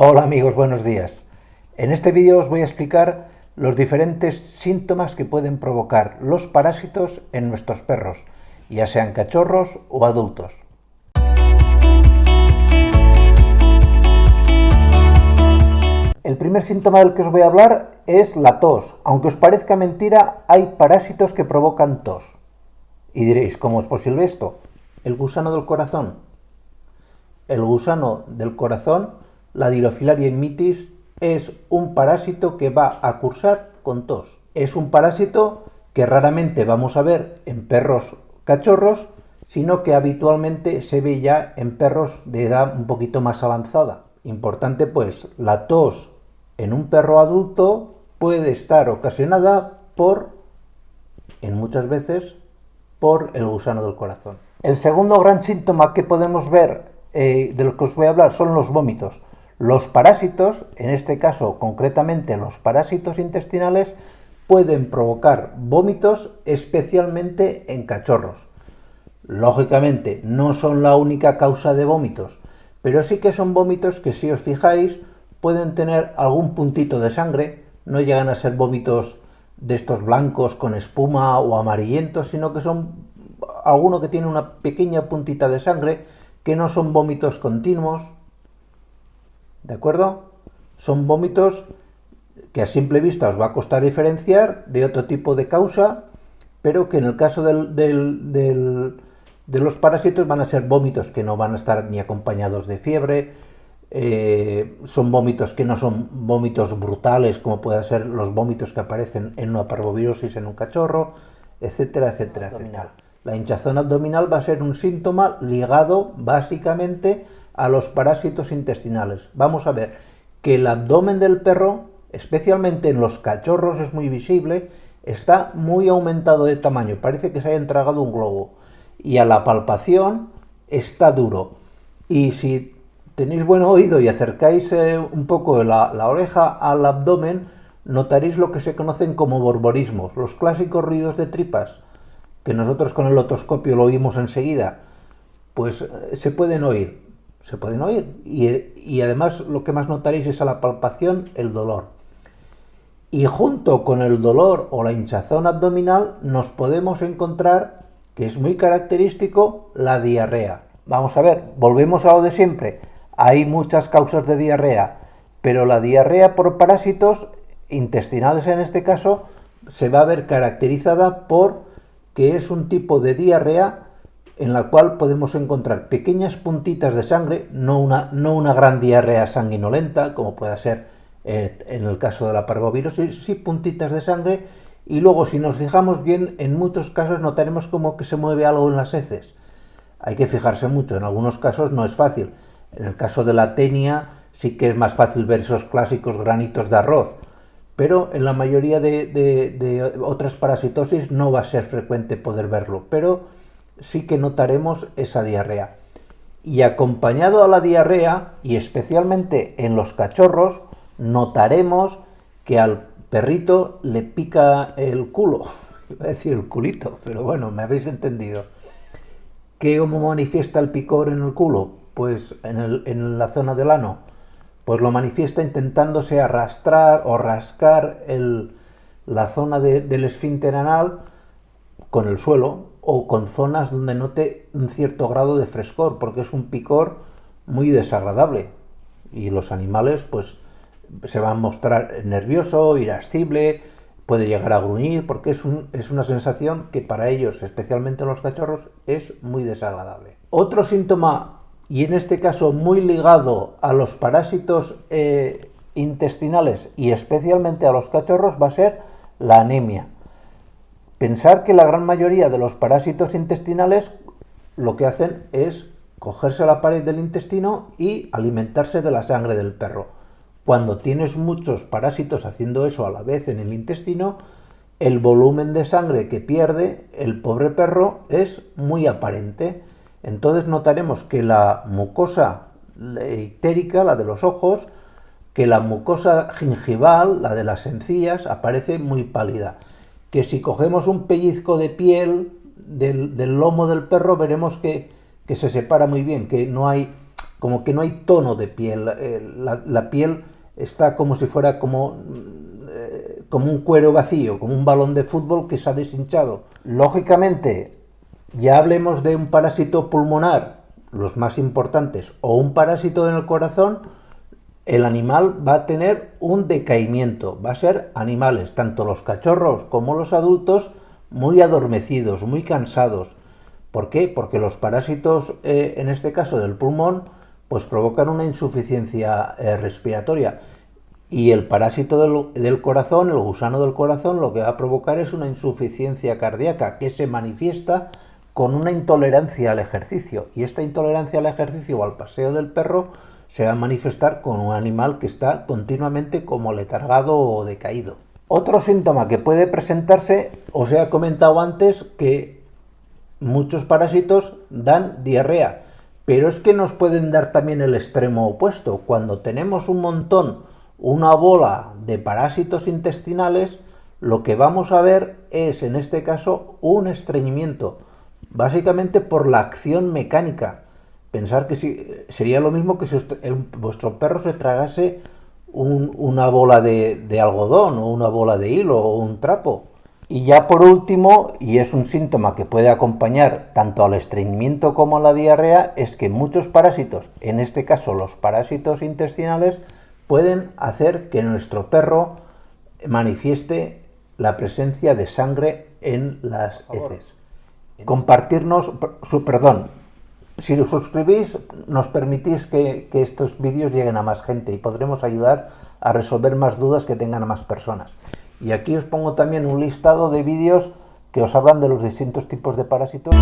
Hola amigos, buenos días. En este vídeo os voy a explicar los diferentes síntomas que pueden provocar los parásitos en nuestros perros, ya sean cachorros o adultos. El primer síntoma del que os voy a hablar es la tos. Aunque os parezca mentira, hay parásitos que provocan tos. Y diréis, ¿cómo es posible esto? El gusano del corazón. El gusano del corazón, la Dirofilaria immitis, es un parásito que va a cursar con tos. Es un parásito que raramente vamos a ver en perros cachorros, sino que habitualmente se ve ya en perros de edad un poquito más avanzada. Importante pues, la tos en un perro adulto puede estar ocasionada en muchas veces, por el gusano del corazón. El segundo gran síntoma que podemos ver, de lo que os voy a hablar, son los vómitos. Los parásitos, en este caso concretamente los parásitos intestinales, pueden provocar vómitos, especialmente en cachorros. Lógicamente no son la única causa de vómitos, pero sí que son vómitos que, si os fijáis, pueden tener algún puntito de sangre. No llegan a ser vómitos de estos blancos con espuma o amarillentos, sino que son alguno que tiene una pequeña puntita de sangre, que no son vómitos continuos, ¿de acuerdo? Son vómitos que a simple vista os va a costar diferenciar de otro tipo de causa, pero que en el caso de los parásitos van a ser vómitos que no van a estar ni acompañados de fiebre. Son vómitos que no son vómitos brutales, como pueden ser los vómitos que aparecen en una parvovirosis en un cachorro, etcétera, etcétera, etcétera. La hinchazón abdominal va a ser un síntoma ligado básicamente a los parásitos intestinales. Vamos a ver que el abdomen del perro, especialmente en los cachorros, es muy visible, está muy aumentado de tamaño, parece que se haya tragado un globo, y a la palpación está duro. Y si tenéis buen oído y acercáis un poco la oreja al abdomen, notaréis lo que se conocen como borborismos, los clásicos ruidos de tripas, que nosotros con el otoscopio lo oímos enseguida. Pues se pueden oír, y además lo que más notaréis es a la palpación el dolor. Y junto con el dolor o la hinchazón abdominal nos podemos encontrar, que es muy característico, la diarrea. Vamos a ver, volvemos a lo de siempre. Hay muchas causas de diarrea, pero la diarrea por parásitos intestinales, en este caso, se va a ver caracterizada por que es un tipo de diarrea en la cual podemos encontrar pequeñas puntitas de sangre, no una gran diarrea sanguinolenta, como pueda ser en el caso de la parvovirosis, sí puntitas de sangre. Y luego, si nos fijamos bien, en muchos casos notaremos como que se mueve algo en las heces. Hay que fijarse mucho, en algunos casos no es fácil. En el caso de la tenia sí que es más fácil ver esos clásicos granitos de arroz, pero en la mayoría de otras parasitosis no va a ser frecuente poder verlo, pero sí que notaremos esa diarrea. Y acompañado a la diarrea, y especialmente en los cachorros, notaremos que al perrito le pica el culo. Iba a decir el culito, pero bueno, me habéis entendido. ¿Cómo manifiesta el picor en el culo? Pues en la zona del ano. Pues lo manifiesta intentándose arrastrar o rascar la zona del esfínter anal con el suelo, o con zonas donde note un cierto grado de frescor, porque es un picor muy desagradable. Y los animales pues se van a mostrar nervioso, irascible, puede llegar a gruñir, porque es una sensación que para ellos, especialmente los cachorros, es muy desagradable. Otro síntoma, y en este caso muy ligado a los parásitos intestinales y especialmente a los cachorros, va a ser la anemia. Pensar que la gran mayoría de los parásitos intestinales lo que hacen es cogerse a la pared del intestino y alimentarse de la sangre del perro. Cuando tienes muchos parásitos haciendo eso a la vez en el intestino, el volumen de sangre que pierde el pobre perro es muy aparente. Entonces notaremos que la mucosa ictérica, la de los ojos, que la mucosa gingival, la de las encías, aparece muy pálida. Que si cogemos un pellizco de piel del lomo del perro, veremos que se separa muy bien, que no hay como que no hay tono de piel, la piel está como si fuera como un cuero vacío, como un balón de fútbol que se ha deshinchado. Lógicamente, ya hablemos de un parásito pulmonar, los más importantes, o un parásito en el corazón, el animal va a tener un decaimiento, va a ser animales, tanto los cachorros como los adultos, muy adormecidos, muy cansados. ¿Por qué? Porque los parásitos, en este caso del pulmón, pues provocan una insuficiencia respiratoria. Y el parásito del corazón, el gusano del corazón, lo que va a provocar es una insuficiencia cardíaca que se manifiesta con una intolerancia al ejercicio. Y esta intolerancia al ejercicio o al paseo del perro se va a manifestar con un animal que está continuamente como letargado o decaído. Otro síntoma que puede presentarse, os he comentado antes que muchos parásitos dan diarrea, pero es que nos pueden dar también el extremo opuesto. Cuando tenemos un montón, una bola de parásitos intestinales, lo que vamos a ver es, en este caso, un estreñimiento, básicamente por la acción mecánica. Pensar que sería lo mismo que si vuestro perro se tragase una bola de algodón o una bola de hilo o un trapo. Y ya por último, y es un síntoma que puede acompañar tanto al estreñimiento como a la diarrea, es que muchos parásitos, en este caso los parásitos intestinales, pueden hacer que nuestro perro manifieste la presencia de sangre en las heces. Compartirnos, si os suscribís, nos permitís que estos vídeos lleguen a más gente y podremos ayudar a resolver más dudas que tengan a más personas. Y aquí os pongo también un listado de vídeos que os hablan de los distintos tipos de parásitos.